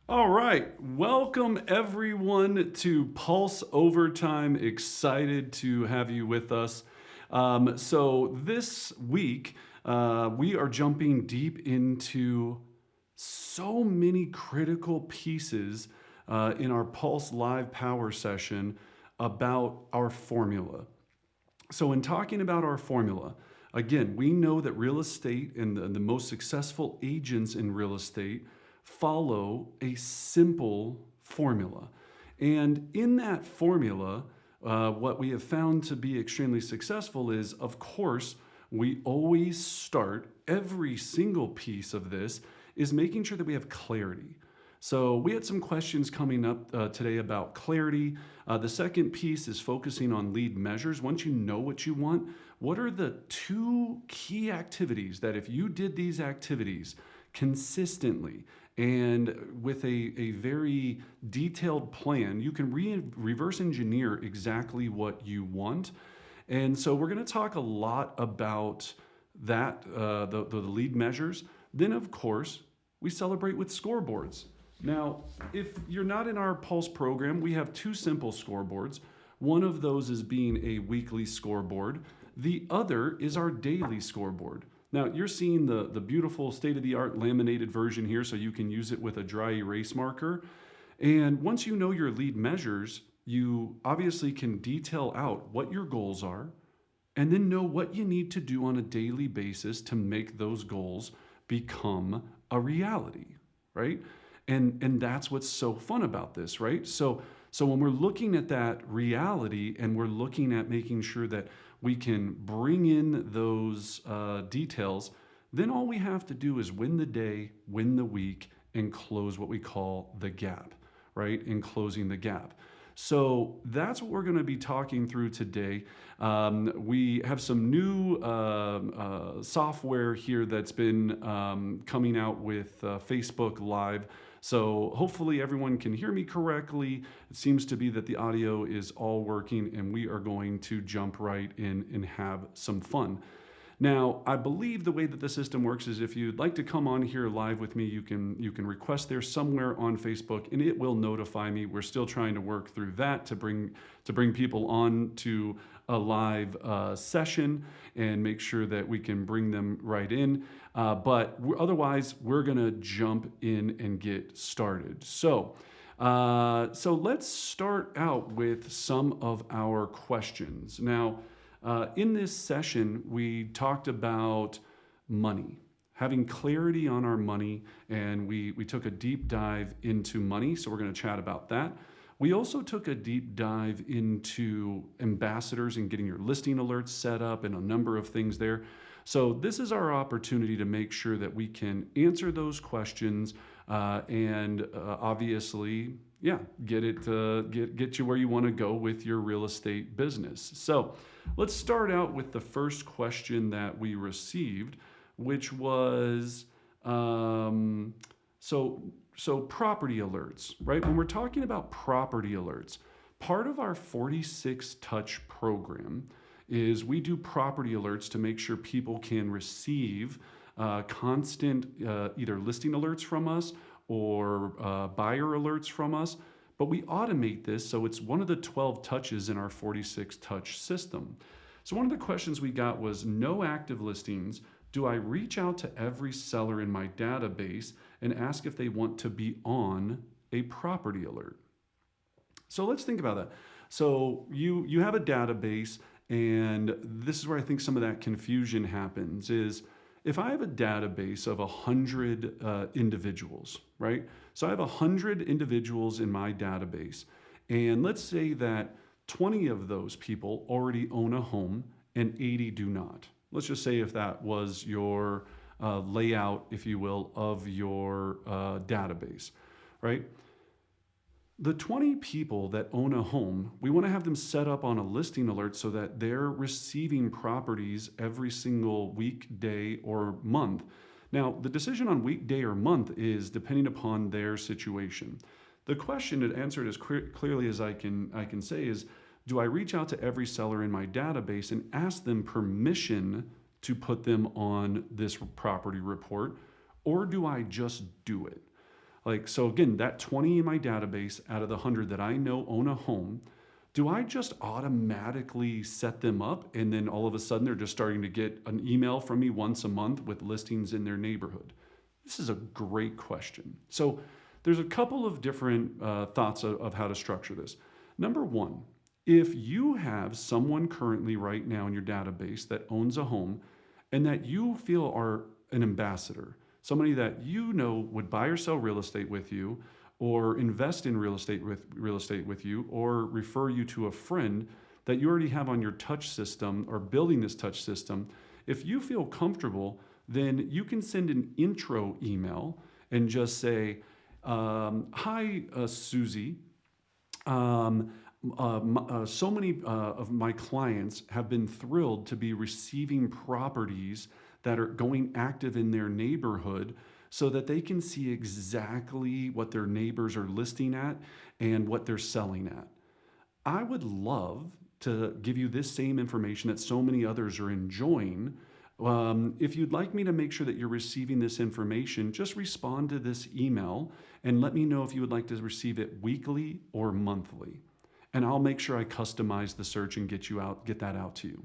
All right, welcome everyone to Pulse Overtime. Excited to have you with us. So this week, we are jumping deep into so many critical pieces in our Pulse Live Power session about our formula. So, in talking about our formula, again, we know that real estate and the most successful agents in real estate follow a simple formula. And in that formula, what we have found to be extremely successful is, of course, we always start every single piece of this is making sure that we have clarity. So we had some questions coming up today about clarity. The second piece is focusing on lead measures. Once you know what you want, what are the two key activities that if you did these activities consistently and with a very detailed plan, you can reverse engineer exactly what you want. And so we're going to talk a lot about that, the lead measures. Then, of course, we celebrate with scoreboards. Now, if you're not in our Pulse program, we have two simple scoreboards. One of those is being a weekly scoreboard. The other is our daily scoreboard. Now, you're seeing the beautiful state-of-the-art laminated version here, so you can use it with a dry erase marker. And once you know your lead measures, you obviously can detail out what your goals are and then know what you need to do on a daily basis to make those goals become a reality, right? And that's what's so fun about this, right? So when we're looking at that reality and we're looking at making sure that we can bring in those details, then all we have to do is win the day, win the week, and close what we call the gap, right? In closing the gap. So that's what we're going to be talking through today. We have some new software here that's been coming out with Facebook Live. So hopefully everyone can hear me correctly. It seems to be that the audio is all working, and we are going to jump right in and have some fun. Now, I believe the way that the system works is if you'd like to come on here live with me, you can request there somewhere on Facebook, and it will notify me. We're still trying to work through that to bring people on to a live session and make sure that we can bring them right in. But otherwise, we're gonna jump in and get started. So let's start out with some of our questions. Now, in this session, we talked about money, having clarity on our money, and we took a deep dive into money, so we're going to chat about that. We also took a deep dive into ambassadors and getting your listing alerts set up and a number of things there. So this is our opportunity to make sure that we can answer those questions and obviously, yeah, get you where you want to go with your real estate business. So let's start out with the first question that we received, which was so property alerts, right? When we're talking about property alerts, part of our 46 touch program is we do property alerts to make sure people can receive constant either listing alerts from us or buyer alerts from us. But we automate this, so it's one of the 12 touches in our 46 touch system. So one of the questions we got was, no active listings. Do I reach out to every seller in my database and ask if they want to be on a property alert? So let's think about that. So you have a database, and this is where I think some of that confusion happens is if I have a database of 100 individuals, right? So I have 100 individuals in my database, and let's say that 20 of those people already own a home and 80 do not. Let's just say if that was your layout, if you will, of your database, right? The 20 people that own a home, we want to have them set up on a listing alert so that they're receiving properties every single week, day, or month. Now, the decision on weekday or month is depending upon their situation. The question, to answer it as clearly as I can say, is do I reach out to every seller in my database and ask them permission to put them on this property report, or do I just do it? Like, so again, that 20 in my database out of the 100 that I know own a home, do I just automatically set them up and then all of a sudden they're just starting to get an email from me once a month with listings in their neighborhood? This is a great question. So there's a couple of different thoughts of how to structure this. Number one, if you have someone currently right now in your database that owns a home and that you feel are an ambassador, somebody that you know would buy or sell real estate with you, or invest in real estate with you, or refer you to a friend that you already have on your touch system or building this touch system, if you feel comfortable, then you can send an intro email and just say, "Hi, Susie. So many of my clients have been thrilled to be receiving properties that are going active in their neighborhood so that they can see exactly what their neighbors are listing at and what they're selling at. I would love to give you this same information that so many others are enjoying. If you'd like me to make sure that you're receiving this information, just respond to this email and let me know if you would like to receive it weekly or monthly. And I'll make sure I customize the search and get that out to you."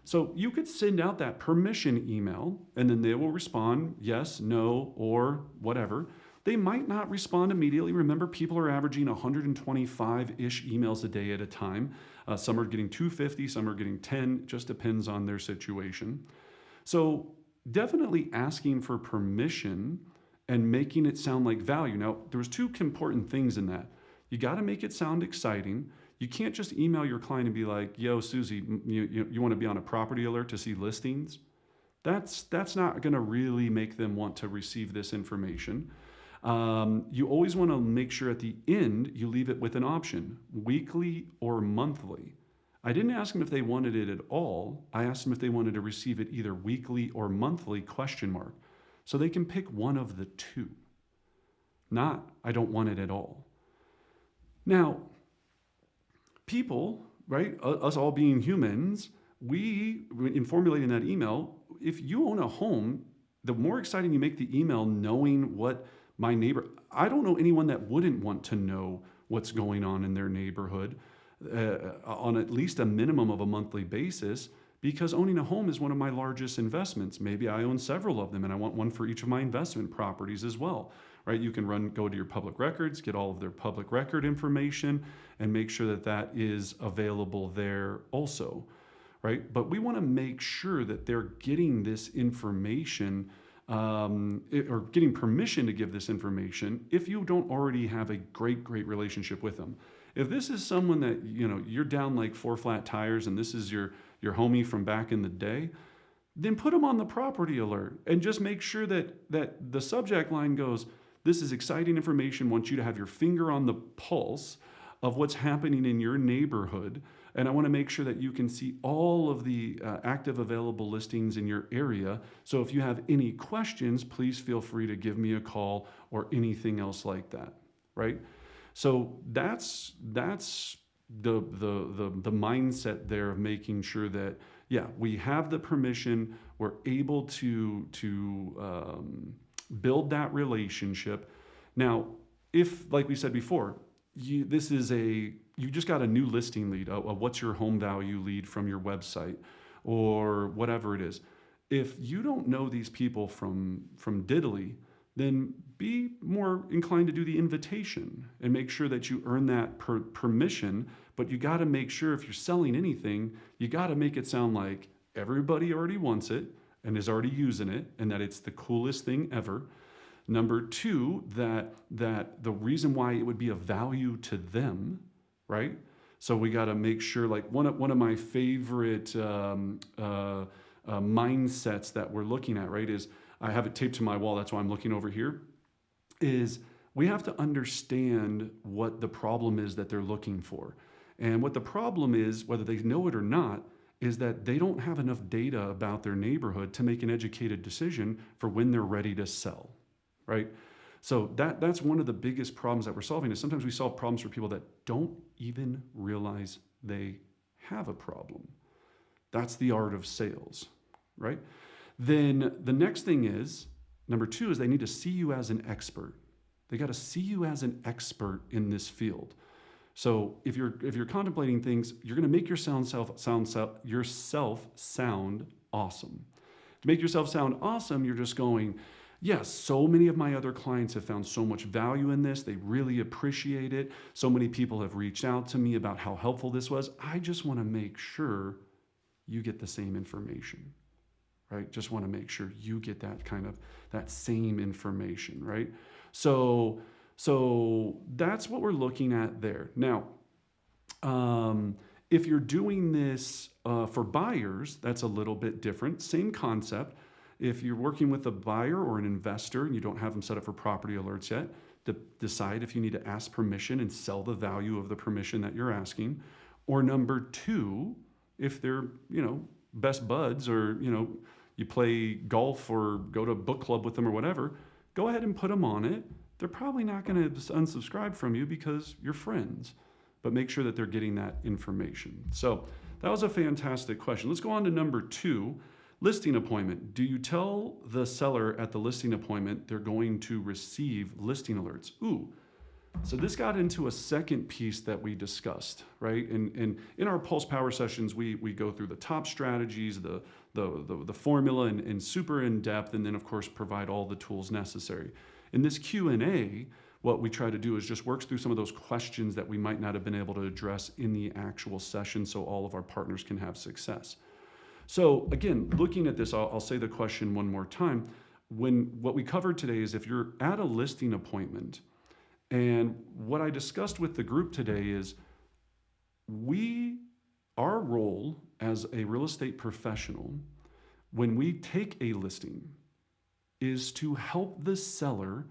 So you could send out that permission email and then they will respond yes, no, or whatever. They might not respond immediately. Remember, people are averaging 125-ish emails a day at a time. Some are getting 250, some are getting 10, it just depends on their situation. So definitely asking for permission and making it sound like value. Now, there was two important things in that. You got to make it sound exciting. You can't just email your client and be like, "Yo, Susie, you want to be on a property alert to see listings?" That's not going to really make them want to receive this information. You always want to make sure at the end you leave it with an option, weekly or monthly. I didn't ask them if they wanted it at all. I asked them if they wanted to receive it either weekly or monthly, question mark. So they can pick one of the two. Not, "I don't want it at all." Now, people, right, us all being humans, in formulating that email, if you own a home, the more exciting you make the email knowing what my neighbor, I don't know anyone that wouldn't want to know what's going on in their neighborhood on at least a minimum of a monthly basis, because owning a home is one of my largest investments. Maybe I own several of them and I want one for each of my investment properties as well, right? You can go to your public records, get all of their public record information and make sure that that is available there also, right? But we want to make sure that they're getting this information or getting permission to give this information if you don't already have a great relationship with them. If this is someone that, you're down like 4 flat tires and this is your homie from back in the day, then put them on the property alert and just make sure that the subject line goes, "This is exciting information, want you to have your finger on the pulse of what's happening in your neighborhood. And I want to make sure that you can see all of the active available listings in your area. So if you have any questions, please feel free to give me a call or anything else like that," right? So that's the mindset there of making sure that, yeah, we have the permission, we're able to build that relationship. Now, if, like we said before, you just got a new listing lead, a what's your home value lead from your website or whatever it is. If you don't know these people from diddly, then be more inclined to do the invitation and make sure that you earn that permission. But you got to make sure if you're selling anything, you got to make it sound like everybody already wants it and is already using it and that it's the coolest thing ever. Number two, that the reason why it would be of value to them, right? So we got to make sure, like one of my favorite mindsets that we're looking at, right, is I have it taped to my wall. That's why I'm looking over here. Is we have to understand what the problem is that they're looking for. And what the problem is, whether they know it or not, is that they don't have enough data about their neighborhood to make an educated decision for when they're ready to sell, right? So that's one of the biggest problems that we're solving is sometimes we solve problems for people that don't even realize they have a problem. That's the art of sales, right? Then the next thing is, number two, is they need to see you as an expert. They got to see you as an expert in this field. So if you're contemplating things, you're going to make yourself sound awesome. To make yourself sound awesome, you're just going, yes, so many of my other clients have found so much value in this. They really appreciate it. So many people have reached out to me about how helpful this was. I just want to make sure you get the same information, right? Just want to make sure you get that same information, right? So that's what we're looking at there. Now, if you're doing this for buyers, that's a little bit different. Same concept. If you're working with a buyer or an investor and you don't have them set up for property alerts yet, decide if you need to ask permission and sell the value of the permission that you're asking. Or number two, if they're, best buds, or, you play golf or go to a book club with them or whatever, go ahead and put them on it. They're probably not going to unsubscribe from you because you're friends, but make sure that they're getting that information. So that was a fantastic question. Let's go on to number two, listing appointment. Do you tell the seller at the listing appointment they're going to receive listing alerts? So this got into a second piece that we discussed, right? And in our Pulse Power sessions, we go through the top strategies, the formula, and super in depth, and then of course provide all the tools necessary. In this Q&A, what we try to do is just work through some of those questions that we might not have been able to address in the actual session, so all of our partners can have success. So again, looking at this, I'll say the question one more time. What we covered today is if you're at a listing appointment, and what I discussed with the group today is our role as a real estate professional, when we take a listing, is to help the seller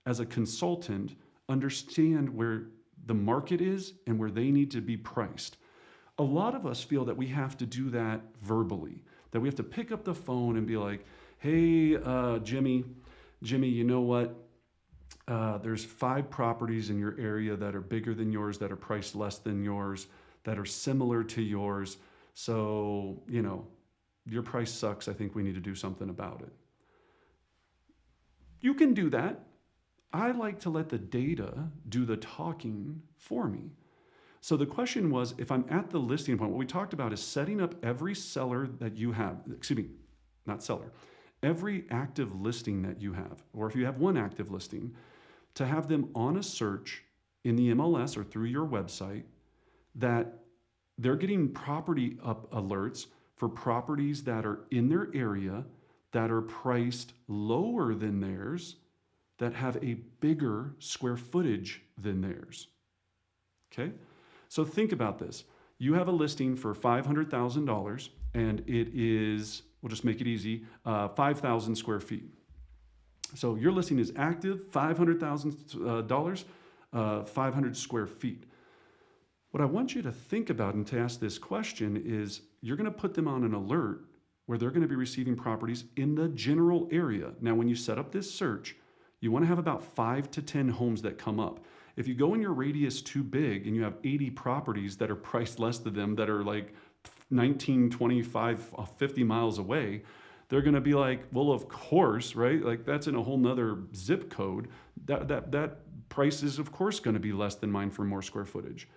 as a consultant understand where the market is and where they need to be priced. A lot of us feel that we have to do that verbally, that we have to pick up the phone and be like, hey, Jimmy, you know what? There's 5 properties in your area that are bigger than yours, that are priced less than yours, that are similar to yours. So, your price sucks. I think we need to do something about it. You can do that. I like to let the data do the talking for me. So the question was, if I'm at the listing appointment, what we talked about is setting up every seller that you have, every active listing that you have, or if you have one active listing, to have them on a search in the MLS or through your website that they're getting property up alerts for properties that are in their area that are priced lower than theirs, that have a bigger square footage than theirs. Okay? So think about this. You have a listing for $500,000 and it is, we'll just make it easy, 5,000 square feet. So your listing is active, $500,000, 500 square feet. What I want you to think about and to ask this question is, you're going to put them on an alert where they're going to be receiving properties in the general area. Now, when you set up this search, you want to have about 5 to 10 homes that come up. If you go in your radius too big and you have 80 properties that are priced less than them, that are like 19, 25, 50 miles away, they're going to be like, well, of course, right? Like that's in a whole nother zip code. That price is of course going to be less than mine for more square footage.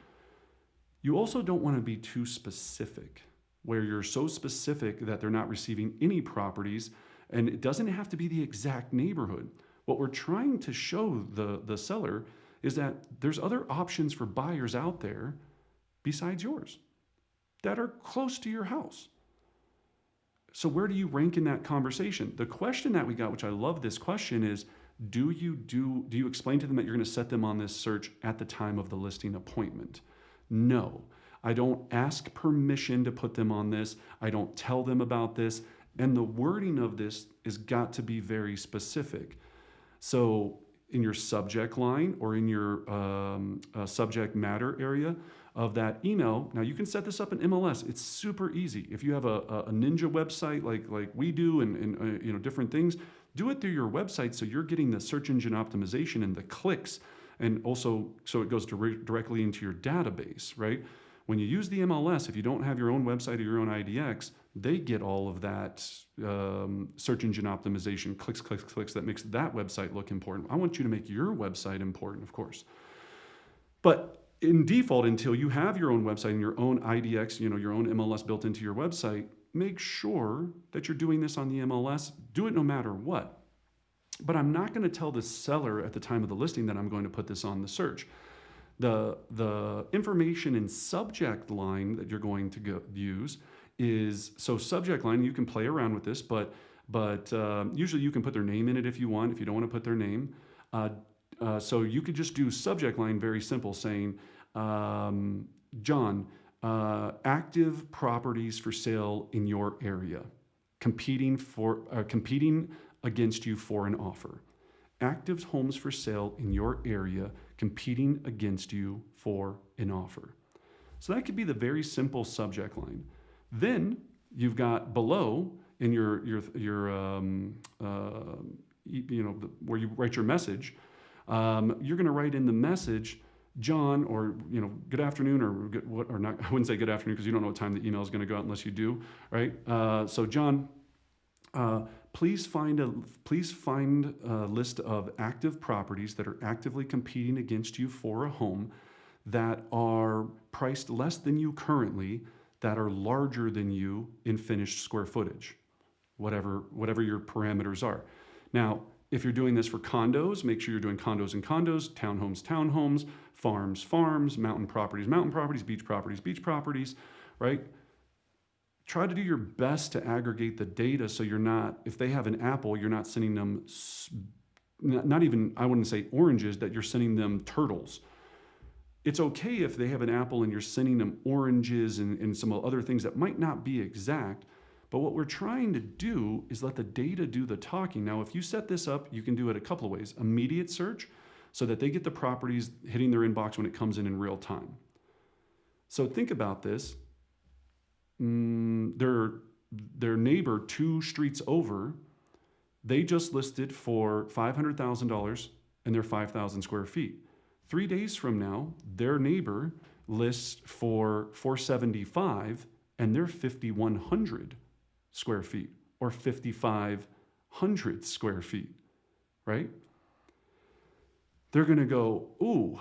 You also don't want to be too specific, where you're so specific that they're not receiving any properties, and it doesn't have to be the exact neighborhood. What we're trying to show the seller is that there's other options for buyers out there besides yours that are close to your house. So where do you rank in that conversation? The question that we got, which I love this question, is do you explain to them that you're going to set them on this search at the time of the listing appointment? No, I don't ask permission to put them on this. I don't tell them about this. And the wording of this has got to be very specific. So in your subject line or in your subject matter area of that email, now you can set this up in MLS. It's super easy. If you have a ninja website like we do and different things, do it through your website so you're getting the search engine optimization and the clicks, and also so it goes directly into your database, right? When you use the MLS, if you don't have your own website or your own IDX, they get all of that search engine optimization, clicks, clicks, clicks, that makes that website look important. I want you to make your website important, of course. But in default, until you have your own website and your own IDX, your own MLS built into your website, make sure that you're doing this on the MLS. Do it no matter what. But I'm not going to tell the seller at the time of the listing that I'm going to put this on the search. The information in subject line that you're going to use is, so subject line, you can play around with this, but usually you can put their name in it if you want, if you don't want to put their name. So you could just do subject line very simple, saying, John, active properties for sale in your area, competing against you for an offer. Active homes for sale in your area, competing against you for an offer. So that could be the very simple subject line. Then you've got below in your where you write your message, you're going to write in the message, John, or good afternoon, or not. I wouldn't say good afternoon because you don't know what time the email is going to go out unless you do, right? So John, please find a list of active properties that are actively competing against you for a home, that are priced less than you currently, that are larger than you in finished square footage, whatever your parameters are. Now, if you're doing this for condos, make sure you're doing condos and condos, townhomes, farms, mountain properties, beach properties, right? Try to do your best to aggregate the data so you're not, if they have an apple, you're not sending them, not even, I wouldn't say oranges, that you're sending them turtles. It's okay if they have an apple and you're sending them oranges and some other things that might not be exact, but what we're trying to do is let the data do the talking. Now, if you set this up, you can do it a couple of ways. Immediate search, so that they get the properties hitting their inbox when it comes in real time. So think about this. Their neighbor 2 streets over, they just listed for $500,000 and they're 5,000 square feet. 3 days from now, their neighbor lists for $475 and they're 5,100 square feet or 5,500 square feet, right? They're going to go, ooh,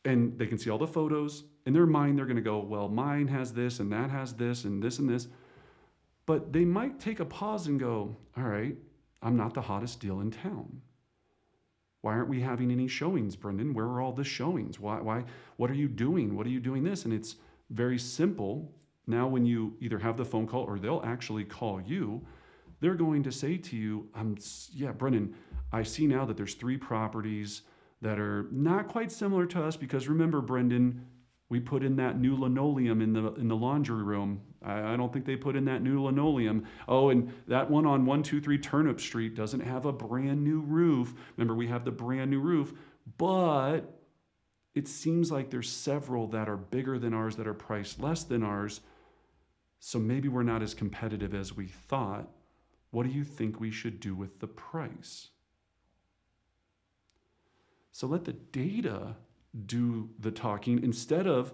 and they can see all the photos. In their mind, they're going to go, well, mine has this and that has this and this and this. But they might take a pause and go, all right, I'm not the hottest deal in town. Why aren't we having any showings, Brendan? Where are all the showings? Why? What are you doing? What are you doing this? And it's very simple. Now, when you either have the phone call or they'll actually call you, they're going to say to you, Brendan, I see now that there's 3 properties that are not quite similar to us, because remember, Brendan, we put in that new linoleum in the laundry room. I don't think they put in that new linoleum. Oh, and that one on 123 Turnip Street doesn't have a brand new roof. Remember, we have the brand new roof, but it seems like there's several that are bigger than ours that are priced less than ours. So maybe we're not as competitive as we thought. What do you think we should do with the price? So let the data do the talking instead of,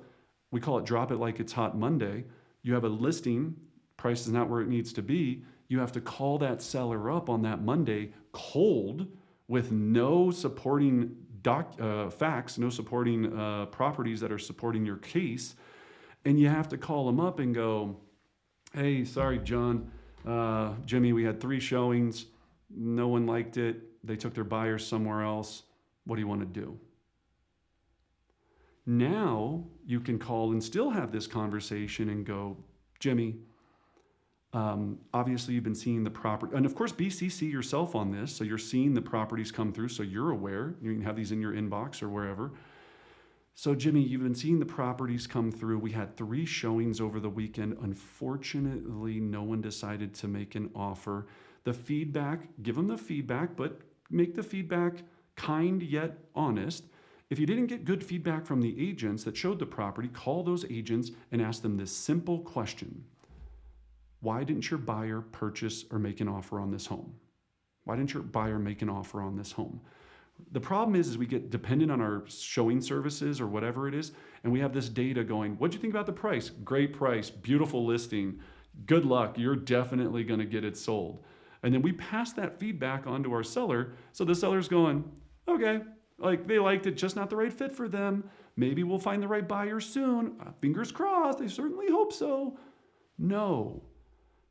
we call it drop it like it's hot Monday. You have a listing, price is not where it needs to be. You have to call that seller up on that Monday cold with no supporting facts, no supporting properties that are supporting your case. And you have to call them up and go, hey, sorry, John, Jimmy, we had 3 showings. No one liked it. They took their buyers somewhere else. What do you want to do? Now you can call and still have this conversation and go, Jimmy, obviously you've been seeing the property, and of course BCC yourself on this, so you're seeing the properties come through, so you're aware. You can have these in your inbox or wherever. So Jimmy, you've been seeing the properties come through. We had 3 showings over the weekend. Unfortunately, no one decided to make an offer. The feedback, give them the feedback, but make the feedback kind yet honest. If you didn't get good feedback from the agents that showed the property, call those agents and ask them this simple question. Why didn't your buyer purchase or make an offer on this home? Why didn't your buyer make an offer on this home? The problem is we get dependent on our showing services or whatever it is, and we have this data going, what'd you think about the price? Great price, beautiful listing. Good luck, you're definitely gonna get it sold. And then we pass that feedback on to our seller. So the seller's going, okay, like they liked it, just not the right fit for them. Maybe we'll find the right buyer soon. Fingers crossed, I certainly hope so. No,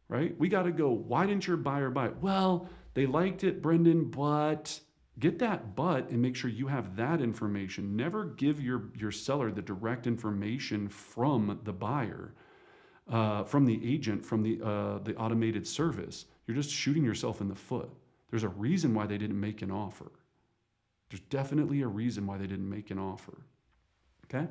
right? We got to go, why didn't your buyer buy it? Well, they liked it, Brendan, but get that but and make sure you have that information. Never give your seller the direct information from the buyer, from the agent, from the automated service. You're just shooting yourself in the foot. There's a reason why they didn't make an offer. There's definitely a reason why they didn't make an offer. Okay?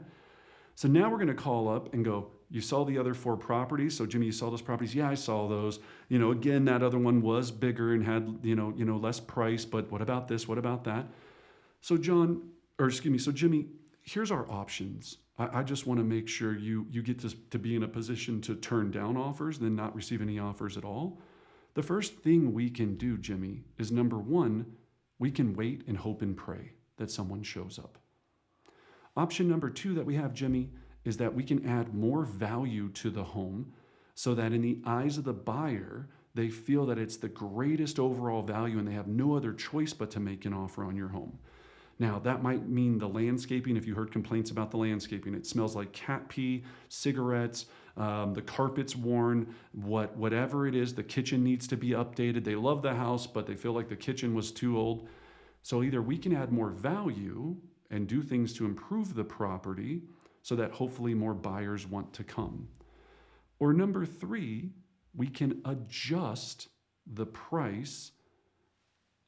So now we're going to call up and go, you saw the other 4 properties. So Jimmy, you saw those properties? Yeah, I saw those. Again, that other one was bigger and had, less price, but what about this? What about that? So Jimmy, here's our options. I just want to make sure you get to be in a position to turn down offers, then not receive any offers at all. The first thing we can do, Jimmy, is number 1, we can wait and hope and pray that someone shows up. Option number 2 that we have, Jimmy, is that we can add more value to the home so that in the eyes of the buyer, they feel that it's the greatest overall value and they have no other choice but to make an offer on your home. Now, that might mean the landscaping. If you heard complaints about the landscaping, it smells like cat pee, cigarettes, the carpet's worn, whatever it is, the kitchen needs to be updated. They love the house, but they feel like the kitchen was too old. So either we can add more value and do things to improve the property so that hopefully more buyers want to come. Or number 3, we can adjust the price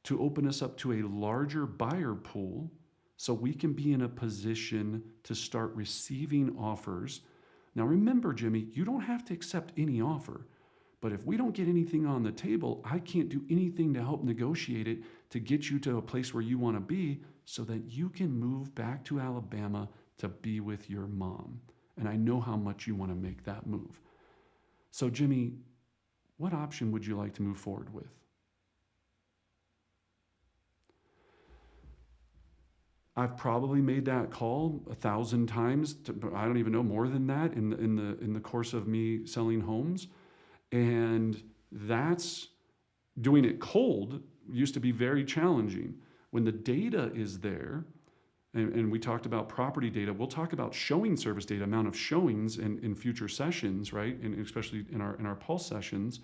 to open us up to a larger buyer pool so we can be in a position to start receiving offers. Now remember, Jimmy, you don't have to accept any offer, but if we don't get anything on the table, I can't do anything to help negotiate it to get you to a place where you want to be so that you can move back to Alabama to be with your mom. And I know how much you want to make that move. So Jimmy, what option would you like to move forward with? I've probably made that call 1,000 times. I don't even know, more than that in the course of me selling homes. And that's doing it cold used to be very challenging. When the data is there, and we talked about property data, we'll talk about showing service data, amount of showings in future sessions, right? And especially in our pulse sessions.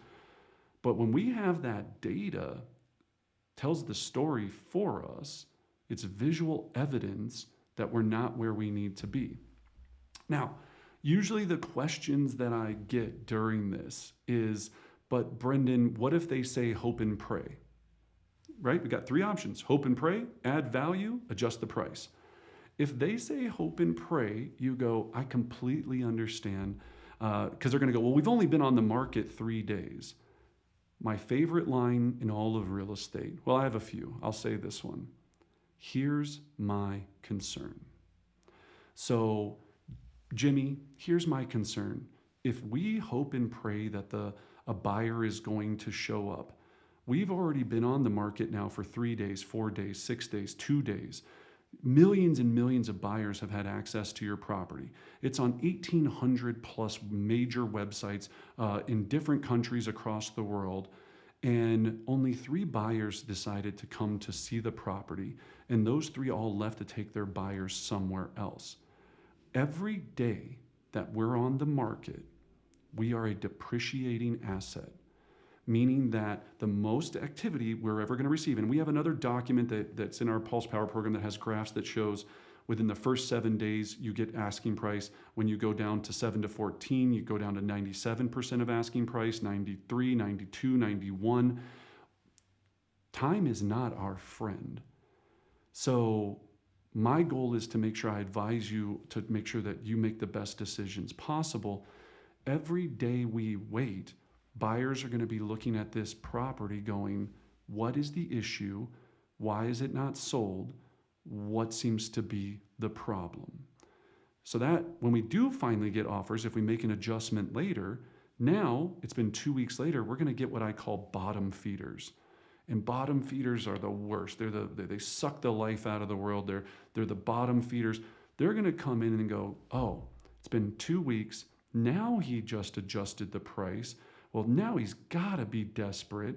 But when we have that data, tells the story for us, it's visual evidence that we're not where we need to be. Now, usually the questions that I get during this is, but Brendan, what if they say hope and pray? Right? We got 3 options: hope and pray, add value, adjust the price. If they say hope and pray, you go, I completely understand, because they're going to go, well, we've only been on the market 3 days. My favorite line in all of real estate, well, I have a few. I'll say this one. Here's my concern. So, Jimmy, here's my concern. If we hope and pray that a buyer is going to show up, we've already been on the market now for 3 days, 4 days, 6 days, 2 days. Millions and millions of buyers have had access to your property. It's on 1,800 plus major websites in different countries across the world. And only 3 buyers decided to come to see the property. And those 3 all left to take their buyers somewhere else. Every day that we're on the market, we are a depreciating asset, meaning that the most activity we're ever going to receive, and we have another document that's in our Pulse Power program that has graphs that shows within the first 7 days, you get asking price. When you go down to 7 to 14, you go down to 97% of asking price, 93, 92, 91. Time is not our friend. So my goal is to make sure I advise you to make sure that you make the best decisions possible. Every day we wait, buyers are going to be looking at this property going, what is the issue? Why is it not sold? What seems to be the problem? So that when we do finally get offers, if we make an adjustment later, now it's been 2 weeks later, we're going to get what I call bottom feeders. And bottom feeders are the worst. They suck the life out of the world. They're the bottom feeders. They're going to come in and go, oh, it's been 2 weeks. Now he just adjusted the price. Well, now he's got to be desperate.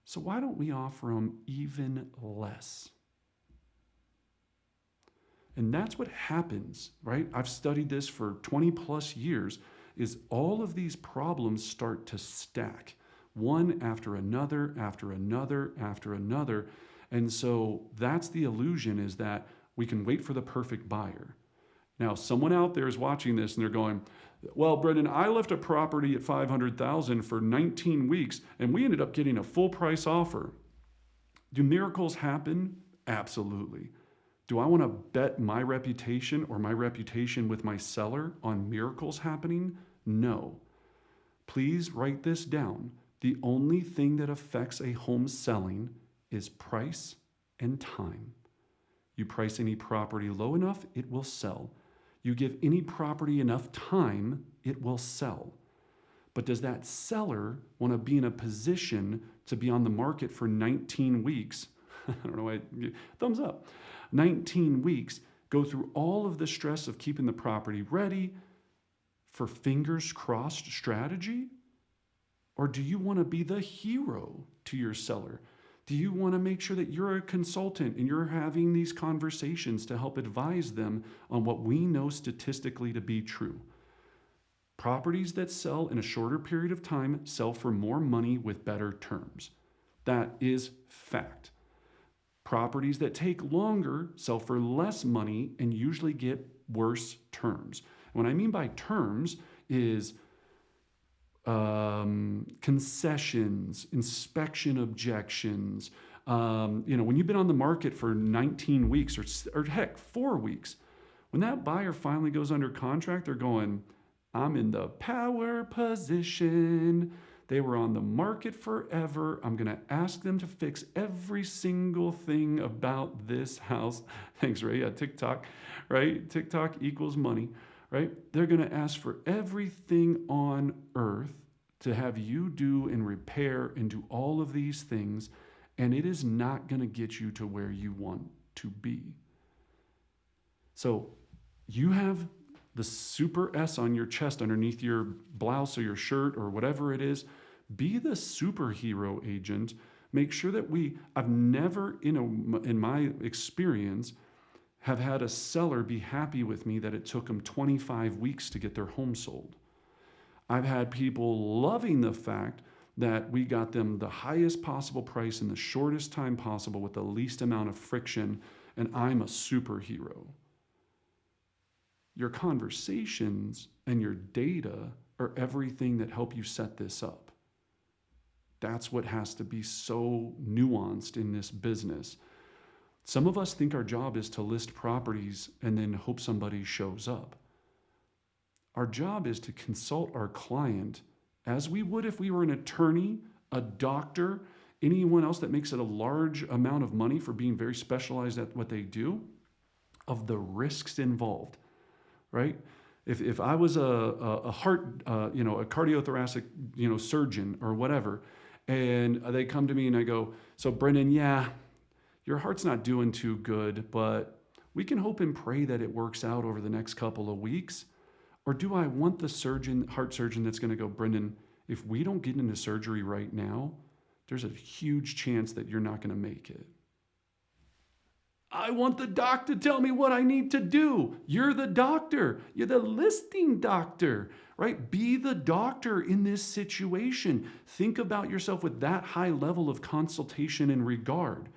So why don't we offer him even less? And that's what happens, right? I've studied this for 20 plus years, is all of these problems start to stack, one after another, after another, after another. And so that's the illusion, is that we can wait for the perfect buyer. Now, someone out there is watching this and they're going, well, Brendan, I left a property at $500,000 for 19 weeks and we ended up getting a full price offer. Do miracles happen? Absolutely. Do I want to bet my reputation or my reputation with my seller on miracles happening? No. Please write this down. The only thing that affects a home selling is price and time. You price any property low enough, it will sell. You give any property enough time, it will sell. But does that seller want to be in a position to be on the market for 19 weeks? I don't know why, thumbs up. 19 weeks, go through all of the stress of keeping the property ready for fingers crossed strategy? Or do you want to be the hero to your seller? Do you want to make sure that you're a consultant and you're having these conversations to help advise them on what we know statistically to be true? Properties that sell in a shorter period of time sell for more money with better terms. That is fact. Properties that take longer sell for less money and usually get worse terms. What I mean by terms is concessions, inspection objections. When you've been on the market for 19 weeks or heck, 4 weeks, when that buyer finally goes under contract, they're going, I'm in the power position. They were on the market forever. I'm going to ask them to fix every single thing about this house. Thanks, Ray. Yeah, TikTok, right? TikTok equals money. Right? They're going to ask for everything on earth to have you do and repair and do all of these things, and it is not going to get you to where you want to be. So you have the super S on your chest underneath your blouse or your shirt or whatever it is. Be the superhero agent. Make sure that I've never, in my experience, have had a seller be happy with me that it took them 25 weeks to get their home sold. I've had people loving the fact that we got them the highest possible price in the shortest time possible with the least amount of friction, and I'm a superhero. Your conversations and your data are everything that help you set this up. That's what has to be so nuanced in this business. Some of us think our job is to list properties and then hope somebody shows up. Our job is to consult our client as we would if we were an attorney, a doctor, anyone else that makes it a large amount of money for being very specialized at what they do, of the risks involved, right? If I was a heart, a cardiothoracic, surgeon or whatever, and they come to me and I go, so Brendan, yeah, your heart's not doing too good, but we can hope and pray that it works out over the next couple of weeks. Or do I want the heart surgeon that's going to go, Brendan, if we don't get into surgery right now, there's a huge chance that you're not going to make it. I want the doc to tell me what I need to do. You're the doctor. You're the listing doctor, right? Be the doctor in this situation. Think about yourself with that high level of consultation and regard.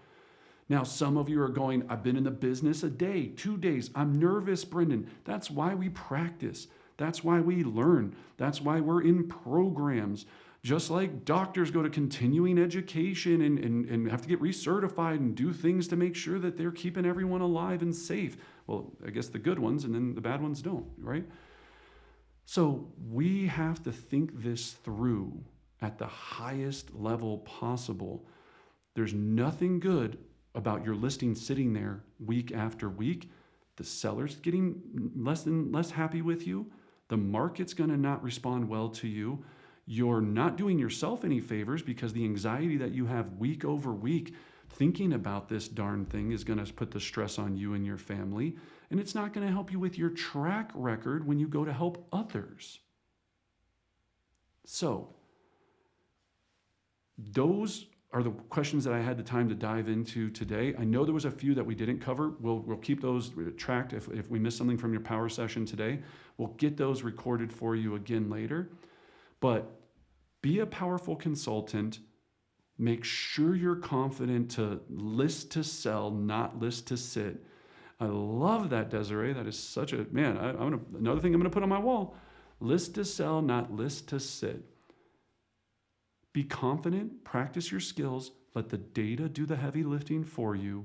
Now, some of you are going, I've been in the business a day, 2 days. I'm nervous, Brendan. That's why we practice. That's why we learn. That's why we're in programs. Just like doctors go to continuing education and have to get recertified and do things to make sure that they're keeping everyone alive and safe. Well, I guess the good ones and then the bad ones don't, right? So we have to think this through at the highest level possible. There's nothing good about your listing sitting there week after week. The seller's getting less and less happy with you. The market's going to not respond well to you. you're not doing yourself any favors, because the anxiety that you have week over week thinking about this darn thing is going to put the stress on you and your family. And it's not going to help you with your track record when you go to help others. So, those are the questions that I had the time to dive into today. I know there was a few that we didn't cover. We'll keep those tracked. If we miss something from your power session today, we'll get those recorded for you again later. But be a powerful consultant. Make sure you're confident to list to sell, not list to sit. I love that, Desiree. That is such a, man, another thing I'm going to put on my wall. List to sell, not list to sit. Be confident, practice your skills, let the data do the heavy lifting for you,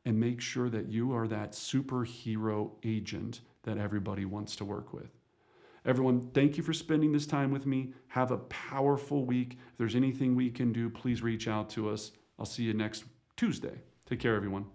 and make sure that you are that superhero agent that everybody wants to work with. Everyone, thank you for spending this time with me. Have a powerful week. If there's anything we can do, please reach out to us. I'll see you next Tuesday. Take care, everyone.